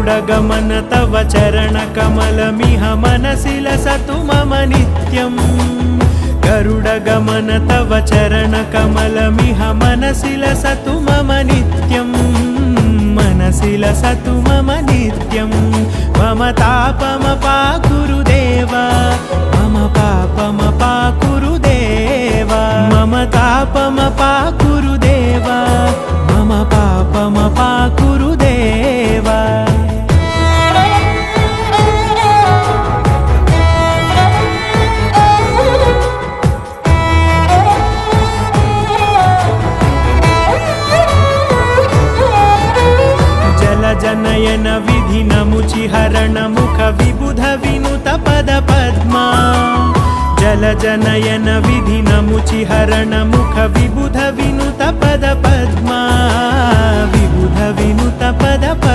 गरुडगमन तव चरणकमलमिह मनसि लसतु मम नित्यम् गरुडगमन तव चरणकमलमिह मनसि लसतु मम नित्यम् मनसि लसतु मम नित्यं मम तापमपाकुरु देवा मम पापमपाकुरु देवा मम तापमपाकुरु देवा मम पापमपाकुरु देवा जनयन विधि नमुचिहरण मुख विबुध विनुत पद पद्मा जल जनयन विधि नमुचिहरण मुख विबुध विनुत पद पद्मा विबुध विनुत पद पद्मा।